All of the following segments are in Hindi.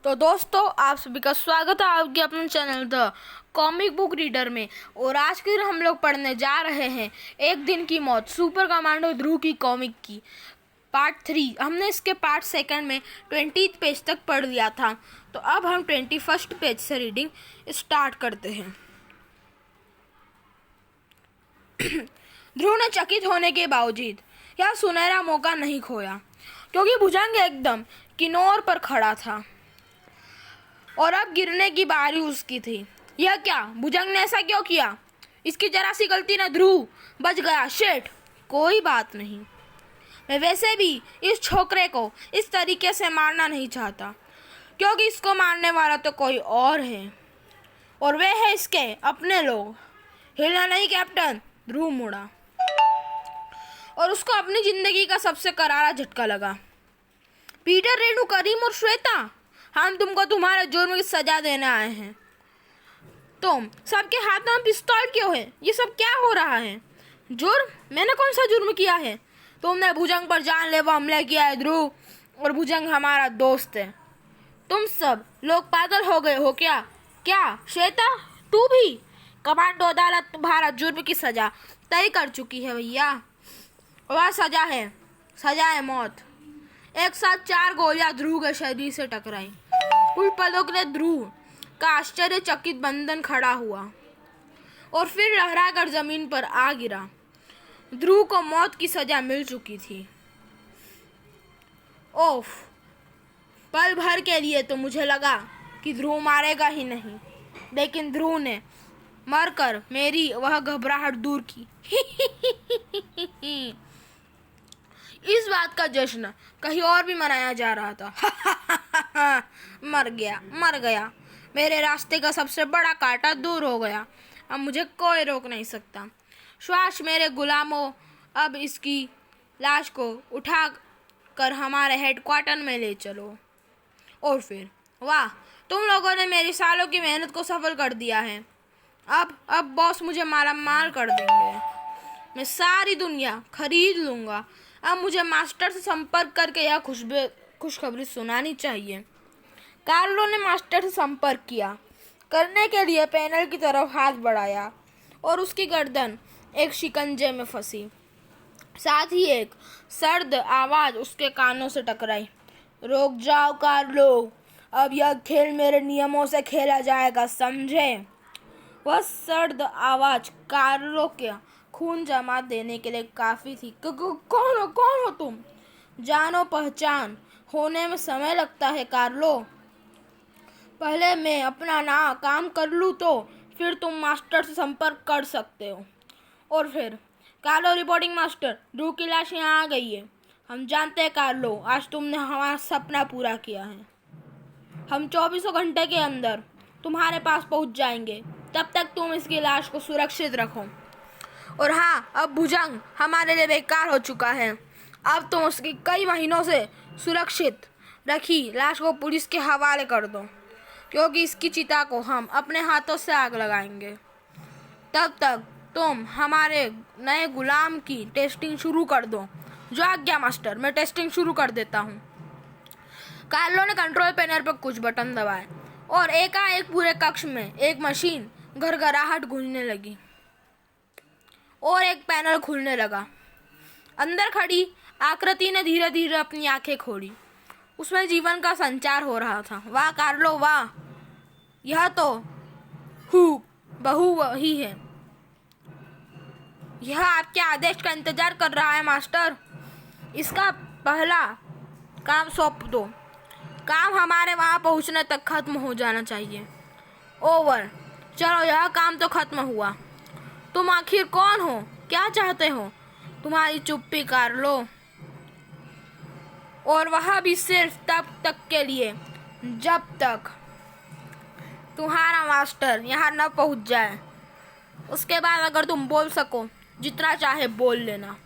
तो दोस्तों, आप सभी का स्वागत है आपके अपने channel the comic book reader में। और आज के हम लोग पढ़ने जा रहे हैं एक दिन की मौत सुपर कमांडो ध्रुव की कॉमिक की पार्ट 3। हमने इसके पार्ट 2 में 20 पेज तक पढ़ लिया था, तो अब हम 21 पेज से रीडिंग स्टार्ट करते हैं। ध्रुव ने चकित होने के बावजूद यह सुनहरा मौका नहीं खोया, क्योंकि भुजंग एकदम किनार पर खड़ा था और अब गिरने की बारी उसकी थी। यह क्या, भुजंग ने ऐसा क्यों किया? इसकी जरा सी गलती न ध्रुव बच गया। शेट, कोई बात नहीं, मैं वैसे भी इस छोकरे को इस तरीके से मारना नहीं चाहता, क्योंकि इसको मारने वाला तो कोई और है, और वे है इसके अपने लोग। हिलना नहीं कैप्टन। ध्रुव मुड़ा और उसको अपनी जिंदगी का सबसे करारा झटका लगा। पीटर, रेणु, करीम और श्वेता, हम तुमको तुम्हारे जुर्म की सजा देने आए हैं। तुम सबके हाथों में पिस्तौल क्यों है? ये सब क्या हो रहा है? जुर्म? मैंने कौन सा जुर्म किया है? तुमने भुजंग पर जानलेवा हमला किया है ध्रुव, और भुजंग हमारा दोस्त है। तुम सब लोग पागल हो गए हो क्या? क्या श्वेता, तू भी? कमांडो अदालत तुम्हारा जुर्म की सजा तय कर चुकी है भैया। वह सजा है मौत। एक साथ 4 गोलियां ध्रुव के शरीर से टकराई। कुछ पलों के लिए ध्रुव का आश्चर्यचकित बंधन खड़ा हुआ और फिर लहराकर जमीन पर आ गिरा। ध्रुव को मौत की सजा मिल चुकी थी। ओफ, पल भर के लिए तो मुझे लगा कि ध्रुव मारेगा ही नहीं, लेकिन ध्रुव ने मरकर मेरी वह घबराहट दूर की। इस बात का जश्न कहीं और भी मनाया जा रहा था। मर गया। मेरे रास्ते का सबसे बड़ा कांटा दूर हो गया। अब मुझे कोई रोक नहीं सकता। श्वास मेरे गुलामों, अब इसकी लाश को उठा कर हमारे हेडक्वार्टर में ले चलो। और फिर, वाह, तुम लोगों ने मेरी सालों की मेहनत को सफल कर दिया है। अब बॉस मुझे मालामाल कर देंगे। मैं सारी दुनिया खरीद लूँगा। अब मुझे मास्टर से संपर्क करके यह खुशखबरी सुनानी चाहिए। कार्लो ने मास्टर से संपर्क किया करने के लिए पैनल की तरफ हाथ बढ़ाया और उसकी गर्दन एक शिकंजे में फंसी। साथ ही एक सर्द आवाज़ उसके कानों से टकराई। रुक जाओ कार्लो, अब यह खेल मेरे नियमों से खेला जाएगा, समझे? वह सर्द आवाज़ कार्लो के खून जमा देने के लिए काफ़ी थी। कौन हो तुम? जानो पहचान होने में समय लगता है कार्लो। पहले मैं अपना काम कर लूँ, तो फिर तुम मास्टर से संपर्क कर सकते हो। और फिर, कार्लो रिपोर्टिंग मास्टर, ध्रुव की लाश यहाँ आ गई है। हम जानते हैं कार्लो, आज तुमने हमारा सपना पूरा किया है। हम 24 घंटे के अंदर तुम्हारे पास पहुँच जाएंगे। तब तक तुम इसकी लाश को सुरक्षित रखो। और हाँ, अब भुजंग हमारे लिए बेकार हो चुका है। अब तुम उसकी कई महीनों से सुरक्षित रखी लाश को पुलिस के हवाले कर दो, क्योंकि इसकी चिता को हम अपने हाथों से आग लगाएंगे। तब तक तुम हमारे नए गुलाम की टेस्टिंग शुरू कर दो। जो आज्ञा मास्टर, मैं टेस्टिंग शुरू कर देता हूँ। कार्लो ने कंट्रोल पैनल पर कुछ बटन दबाए और एकाएक पूरे कक्ष में एक मशीन घरघराहट गूंजने लगी और एक पैनल खुलने लगा। अंदर खड़ी आकृति ने धीरे धीरे अपनी आंखें खोली। उसमें जीवन का संचार हो रहा था। वाह कार्लो, वाह, यह तो बहू वही है। यह आपके आदेश का इंतजार कर रहा है मास्टर। इसका पहला काम सौंप दो। काम हमारे वहाँ पहुँचने तक खत्म हो जाना चाहिए। ओवर। चलो, यह काम तो खत्म हुआ। तुम आखिर कौन हो? क्या चाहते हो? तुम्हारी चुप्पी कार्लो, और वह भी सिर्फ तब तक के लिए जब तक तुम्हारा मास्टर यहाँ न पहुँच जाए। उसके बाद अगर तुम बोल सको, जितना चाहे बोल लेना।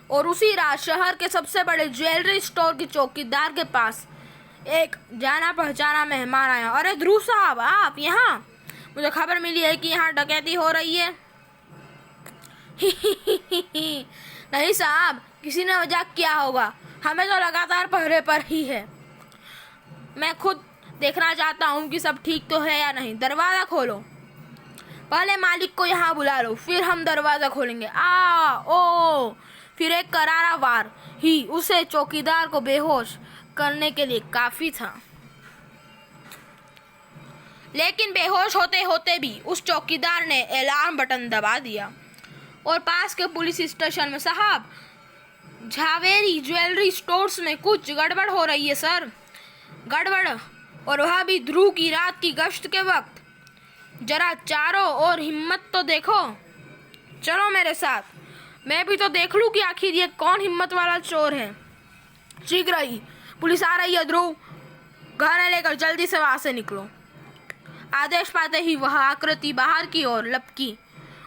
और उसी रात शहर के सबसे बड़े ज्वेलरी स्टोर की चौकीदार के पास एक जाना पहचाना मेहमान आया। अरे ध्रुव साहब, आप यहाँ? मुझे खबर मिली है कि यहाँ डकैती हो रही है। नहीं साहब, किसी ने मजाक किया होगा। हमें तो लगातार पहरे पर ही है। मैं खुद देखना चाहता हूँ कि सब ठीक तो है या नहीं। दरवाज़ा खोलो। पहले मालिक को यहाँ बुला लो, फिर हम दरवाज़ा खोलेंगे। आ ओ। फिर एक करारा वार ही उसे चौकीदार को बेहोश करने के लिए काफ़ी था। लेकिन बेहोश होते होते भी उस चौकीदार ने अलार्म बटन दबा दिया और पास के पुलिस स्टेशन में, साहब झावेरी ज्वेलरी स्टोर्स में कुछ गड़बड़ हो रही है सर। गड़बड़? और वह भी ध्रुव की रात की गश्त के वक्त? जरा चारों ओर हिम्मत तो देखो। चलो मेरे साथ, मैं भी तो देख लूं कि आखिर ये कौन हिम्मत वाला चोर है। शीघ्र ही, पुलिस आ रही है। ध्रुव, घर लेकर जल्दी से वहां से निकलो। आदेश पाते ही वह आकृति बाहर की ओर लपकी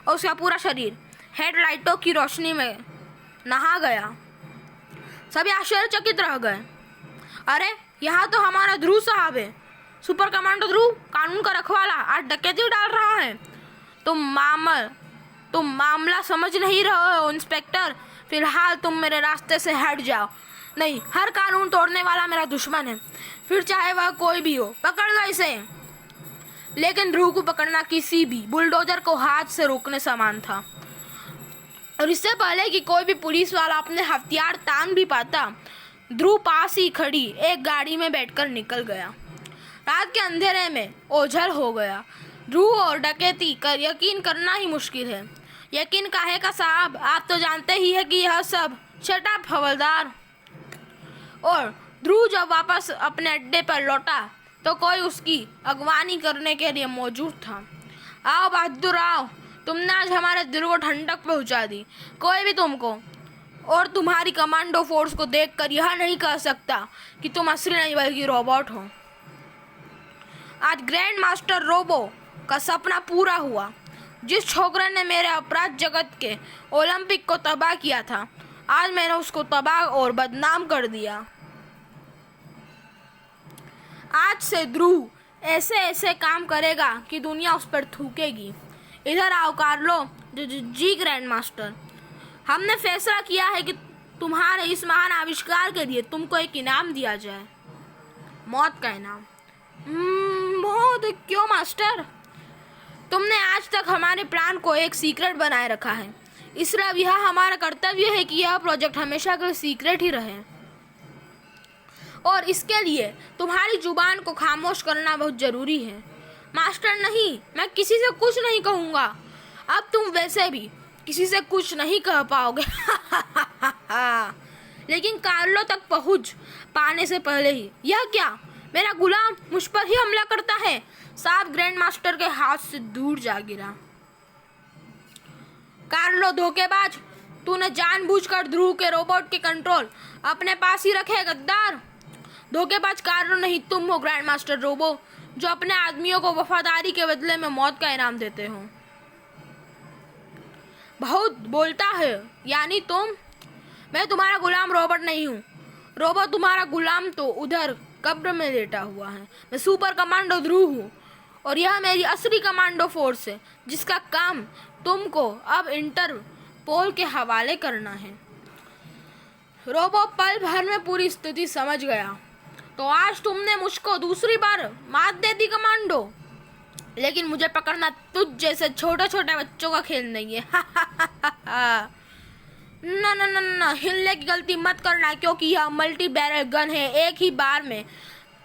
और उसका पूरा शरीर हेडलाइटों की रोशनी में नहा गया। सभी आश्चर्यचकित रह गए। अरे, यहाँ तो हमारा ध्रुव साहब है। सुपर कमांडो ध्रुव, कानून का रखवाला, आज डकैती डाल रहा है। तुम मामला समझ नहीं रहे हो इंस्पेक्टर। फिलहाल तुम मेरे रास्ते से हट जाओ। नहीं, हर कानून तोड़ने वाला मेरा दुश्मन है, फिर चाहे वह कोई भी हो। पकड़ लो इसे। लेकिन ध्रुव को पकड़ना किसी भी बुलडोजर को हाथ से रोकने समान था, और इससे पहले कि कोई भी पुलिस वाला अपने हथियार तान भी पाता, ध्रुव पास ही खड़ी एक गाड़ी में बैठकर निकल गया। रात के अंधेरे में ओझल हो गया। ध्रुव और डकैती कर यकीन करना ही मुश्किल है। यकीन काहे का साहब, आप तो जानते ही है कि यह सब। शट अप हवलदार। और ध्रुव जब वापस अपने अड्डे पर लौटा तो कोई उसकी अगवानी करने के लिए मौजूद था। आओ बहादुर आओ, तुमने आज हमारे दिल को ठंडक पहुंचा दी। कोई भी तुमको और तुम्हारी कमांडो फोर्स को देखकर यह नहीं कह सकता कि तुम असली नहीं बल्कि रोबोट हो। आज ग्रैंड मास्टर रोबो का सपना पूरा हुआ। जिस छोकरे ने मेरे अपराध जगत के ओलंपिक को तबाह किया था, आज मैंने उसको तबाह और बदनाम कर दिया। आज से ध्रुव ऐसे ऐसे काम करेगा कि दुनिया उस पर थूकेगी। इधर आओ कार्लो। जी ग्रैंड मास्टर, हमने फैसला किया है कि तुम्हारे इस महान आविष्कार के लिए तुमको एक इनाम दिया जाए। मौत का इनाम? मौत? क्यों मास्टर? तुमने आज तक हमारे प्लान को एक सीक्रेट बनाए रखा है, इसलिए अब यह हमारा कर्तव्य है कि यह प्रोजेक्ट हमेशा के लिए सीक्रेट ही रहे। और इसके लिए तुम्हारी जुबान को खामोश करना बहुत जरूरी है। मास्टर नहीं, मैं किसी से कुछ नहीं कहूँगा। अब तुम वैसे भी किसी से कुछ नहीं कह पाओगे। लेकिन कार्लो तक पहुँच पाने से पहले ही, यह क्या, मेरा गुलाम मुझ पर ही हमला करता है? साहब ग्रैंड मास्टर के हाथ से दूर जा गिरा। कार्लो धोखेबाज, तूने जानबूझकर ध्रुव के रोबोट के कंट्रोल अपने पास ही रखे। गद्दार। धोखेबाज कार्लो नहीं, तुम हो ग्रैंड मास्टर रोबो, जो अपने आदमियों को वफादारी के बदले में मौत का इनाम देते हो। बहुत बोलता है, यानी तुम? मैं तुम्हारा गुलाम रोबोट नहीं हूँ। रोबोट तुम्हारा गुलाम तो उधर कब्र में लेटा हुआ है। मैं सुपर कमांडो ध्रुव हूँ और यह मेरी असली कमांडो फोर्स है, जिसका काम तुमको अब इंटरपोल के हवाले करना है। रोबो पल भर में पूरी स्थिति समझ गया। तो आज तुमने मुझको दूसरी बार मात दे दी कमांडो, लेकिन मुझे पकड़ना तुझ जैसे छोटे छोटे बच्चों का खेल नहीं है। ना ना ना ना, हिलने की गलती मत करना, क्योंकि यह मल्टी बैरल गन है। एक ही बार में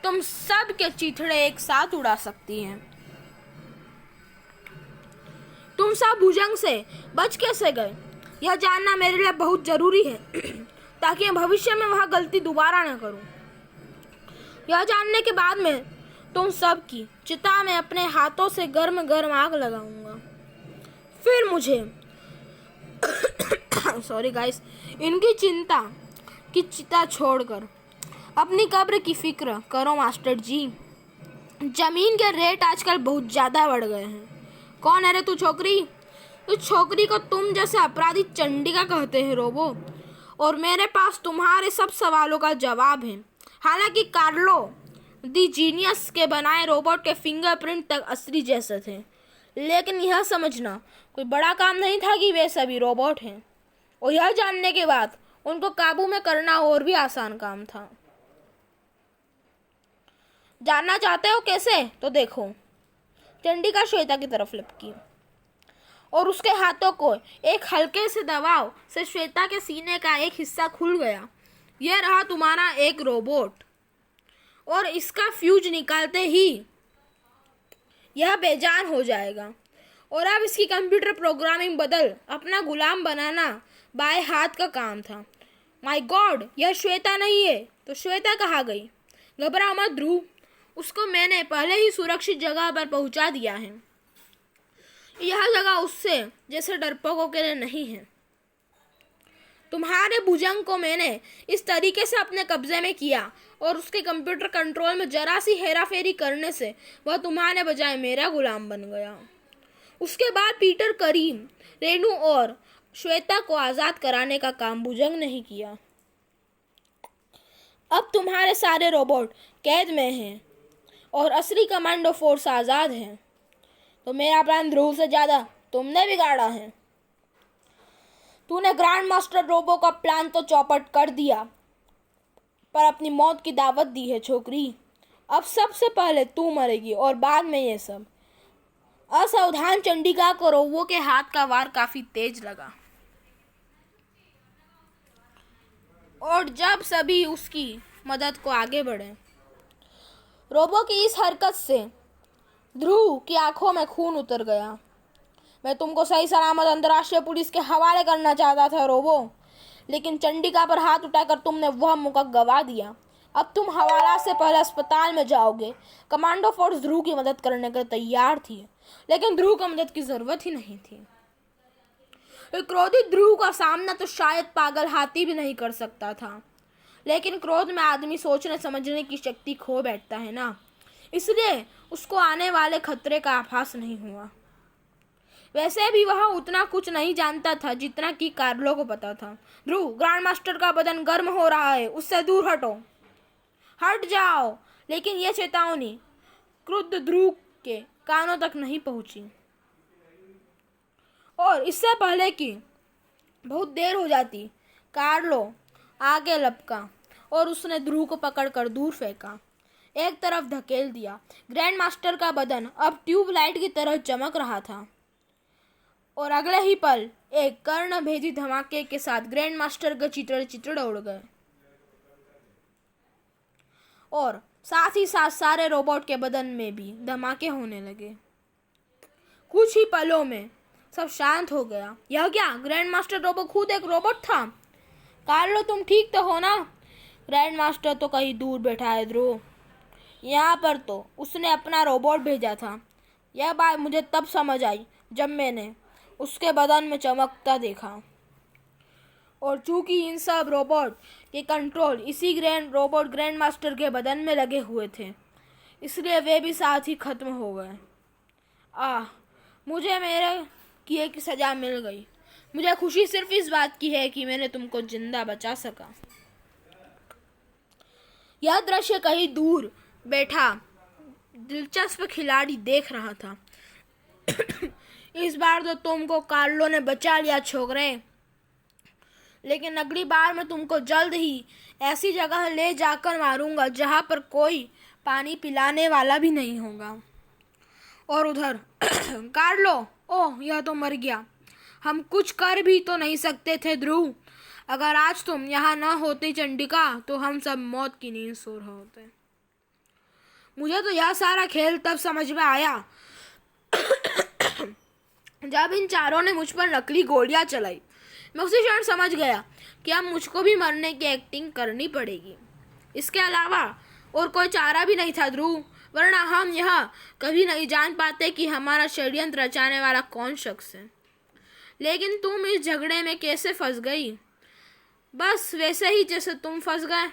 तुम सब के चीथड़े एक साथ उड़ा सकती हैं। तुम सब भुजंग से बच कैसे गए, यह जानना मेरे लिए बहुत जरूरी है, ताकि भविष्य में वह गलती दोबारा न करूं। यह जानने के बाद में तुम सब की चिता में अपने हाथों से गर्म गर्म आग लगाऊंगा। फिर मुझे सॉरी गाइस, इनकी चिंता की चिता छोड़कर अपनी कब्र की फिक्र करो मास्टर जी। जमीन के रेट आजकल बहुत ज़्यादा बढ़ गए हैं। कौन है रे तू छोकरी? उस छोकरी को तुम जैसे अपराधी चंडिका कहते हैं रोबो, और मेरे पास तुम्हारे सब सवालों का जवाब है। हालांकि कार्लो दी जीनियस के बनाए रोबोट के फिंगरप्रिंट तक असली जैसे थे, लेकिन यह समझना कोई बड़ा काम नहीं था कि वे सभी रोबोट हैं, और यह जानने के बाद उनको काबू में करना और भी आसान काम था। जानना चाहते हो कैसे? तो देखो। चंडिका श्वेता की तरफ लपकी और उसके हाथों को एक हल्के से दबाव से श्वेता के सीने का एक हिस्सा खुल गया। यह रहा तुम्हारा एक रोबोट, और इसका फ्यूज निकालते ही यह बेजान हो जाएगा। और अब इसकी कंप्यूटर प्रोग्रामिंग बदल अपना गुलाम बनाना बाएं हाथ का काम था। माय गॉड, यह श्वेता नहीं है। तो श्वेता कहाँ गई? घबरा मत ध्रुव, उसको मैंने पहले ही सुरक्षित जगह पर पहुंचा दिया है। यह जगह उससे जैसे डरपोकों के लिए नहीं है। तुम्हारे भुजंग को मैंने इस तरीके से अपने कब्जे में किया और उसके कंप्यूटर कंट्रोल में जरा सी हेराफेरी करने से वह तुम्हारे बजाय मेरा गुलाम बन गया। उसके बाद पीटर, करीम, रेनू और श्वेता को आज़ाद कराने का काम भुजंग ने किया। अब तुम्हारे सारे रोबोट कैद में हैं और असली कमांडो फोर्स आज़ाद है। तो मेरा प्लान ध्रुव से ज़्यादा तुमने बिगाड़ा है। तूने ग्रैंड मास्टर रोबो का प्लान तो चौपट कर दिया, पर अपनी मौत की दावत दी है छोकरी। अब सबसे पहले तू मरेगी और बाद में ये सब। असावधान चंडिका को रोबो के हाथ का वार काफी तेज लगा और जब सभी उसकी मदद को आगे बढ़े, रोबो की इस हरकत से ध्रुव की आंखों में खून उतर गया। मैं तुमको सही सलामत अंतर्राष्ट्रीय पुलिस के हवाले करना चाहता था रोबो, लेकिन चंडिका पर हाथ उठाकर तुमने वह मौका गवा दिया। अब तुम हवाला से पहले अस्पताल में जाओगे। कमांडो फोर्स ध्रुव की मदद करने के तैयार थी, लेकिन ध्रुव को मदद की जरूरत ही नहीं थी। क्रोधित ध्रुव का सामना तो शायद पागल हाथी भी नहीं कर सकता था, लेकिन क्रोध में आदमी सोचने समझने की शक्ति खो बैठता है ना, इसलिए उसको आने वाले खतरे का आभास नहीं हुआ। वैसे भी वह उतना कुछ नहीं जानता था जितना कि कार्लो को पता था। ध्रुव, ग्रैंड मास्टर का बदन गर्म हो रहा है, उससे दूर हटो, हट जाओ। लेकिन यह चेतावनी क्रुद्ध ध्रुव के कानों तक नहीं पहुंची और इससे पहले कि बहुत देर हो जाती, कार्लो आगे लपका और उसने ध्रुव को पकड़कर दूर फेंका, एक तरफ धकेल दिया। ग्रैंड मास्टर का बदन अब ट्यूबलाइट की तरह चमक रहा था और अगले ही पल एक कर्णभेदी धमाके के साथ ग्रैंड मास्टर के चितड़ उड़ गए और साथ ही साथ सारे रोबोट के बदन में भी धमाके होने लगे। कुछ ही पलों में सब शांत हो गया। यह क्या? ग्रैंड मास्टर रोबो खुद एक रोबोट था। कार्लो, तुम ठीक तो हो ना? ग्रैंड मास्टर तो कहीं दूर बैठा है ध्रुव, यहाँ पर तो उसने अपना रोबोट भेजा था। यह बात मुझे तब समझ आई जब मैंने उसके बदन में चमकता देखा, और चूंकि इन सब रोबोट के कंट्रोल इसी ग्रैंड मास्टर के बदन में लगे हुए थे, इसलिए वे भी साथ ही खत्म हो गए। मुझे मेरे किए की सजा मिल गई। मुझे खुशी सिर्फ इस बात की है कि मैंने तुमको जिंदा बचा सका। यह दृश्य कहीं दूर बैठा दिलचस्प खिलाड़ी देख रहा था। इस बार तो तुमको कार्लो ने बचा लिया छोकरे, लेकिन अगली बार मैं तुमको जल्द ही ऐसी जगह ले जाकर मारूंगा जहां पर कोई पानी पिलाने वाला भी नहीं होगा। और उधर कार्लो, ओह यह तो मर गया। हम कुछ कर भी तो नहीं सकते थे ध्रुव। अगर आज तुम यहाँ न होती चंडिका, तो हम सब मौत की नींद सो रहे होते। मुझे तो यह सारा खेल तब समझ में आया जब इन चारों ने मुझ पर नकली गोलियां चलाई। मैं उसी क्षण समझ गया कि अब मुझको भी मरने की एक्टिंग करनी पड़ेगी। इसके अलावा और कोई चारा भी नहीं था ध्रुव, वरना हम यह कभी नहीं जान पाते कि हमारा षड्यंत्र रचाने वाला कौन शख्स है। लेकिन तुम इस झगड़े में कैसे फंस गई? बस वैसे ही जैसे तुम फंस गए।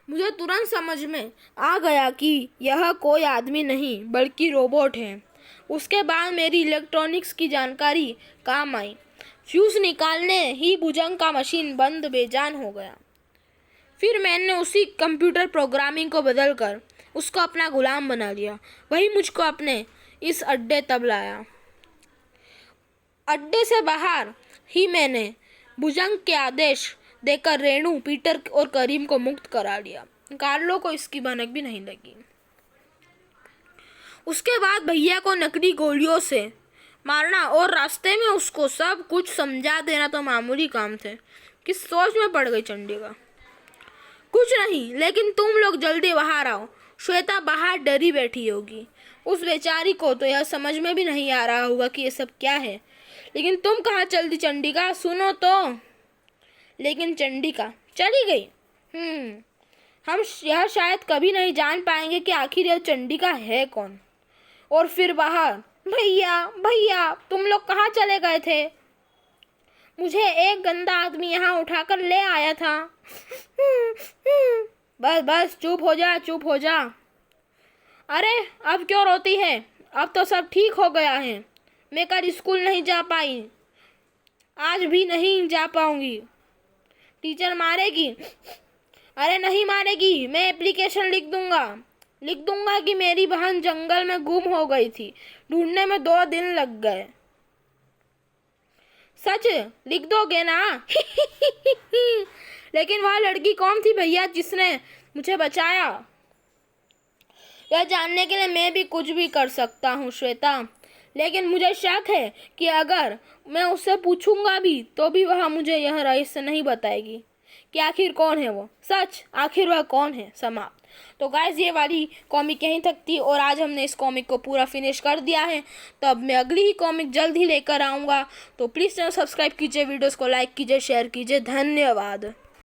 मुझे तुरंत समझ में आ गया कि यह कोई आदमी नहीं बल्कि रोबोट है। उसके बाद मेरी इलेक्ट्रॉनिक्स की जानकारी काम आई। फ्यूज निकालने ही भुजंग का मशीन बंद बेजान हो गया। फिर मैंने उसी कंप्यूटर प्रोग्रामिंग को बदलकर उसको अपना गुलाम बना लिया। वही मुझको अपने इस अड्डे तब लाया। अड्डे से बाहर ही मैंने भुजंग के आदेश देकर रेणु, पीटर और करीम को मुक्त करा लिया। कार्लो को इसकी भनक भी नहीं लगी। उसके बाद भैया को नकली गोलियों से मारना और रास्ते में उसको सब कुछ समझा देना तो मामूली काम थे। किस सोच में पड़ गई चंडिका। कुछ नहीं, लेकिन तुम लोग जल्दी बाहर आओ। श्वेता बाहर डरी बैठी होगी। उस बेचारी को तो यह समझ में भी नहीं आ रहा होगा कि ये सब क्या है। लेकिन तुम कहाँ चल दी चंडिका, सुनो तो। लेकिन चंडिका चली गई। हम यह शायद कभी नहीं जान पाएंगे कि आखिर यह चंडिका है कौन। और फिर बाहर, भैया भैया तुम लोग कहाँ चले गए थे? मुझे एक गंदा आदमी यहाँ उठाकर ले आया था। बस बस चुप हो जा, चुप हो जा। अरे अब क्यों रोती है? अब तो सब ठीक हो गया है। मैं कल स्कूल नहीं जा पाई, आज भी नहीं जा पाऊंगी। टीचर मारेगी? अरे नहीं मारेगी, मैं एप्लीकेशन लिख दूंगा कि मेरी बहन जंगल में गुम हो गई थी, ढूंढने में 2 दिन लग गए। सच लिख दोगे ना? लेकिन वह लड़की कौन थी भैया जिसने मुझे बचाया? यह जानने के लिए मैं भी कुछ भी कर सकता हूँ श्वेता, लेकिन मुझे शक है कि अगर मैं उससे पूछूंगा भी तो भी वह मुझे यह रहस्य नहीं बताएगी कि आखिर कौन है वो। सच, आखिर वह कौन है। समाप्त। तो गाइस ये वाली कॉमिक यहीं तक थी और आज हमने इस कॉमिक को पूरा फिनिश कर दिया है। तो अब मैं अगली ही कॉमिक जल्द ही लेकर आऊँगा। तो प्लीज़ चैनल सब्सक्राइब कीजिए, वीडियोस को लाइक कीजिए, शेयर कीजिए। धन्यवाद।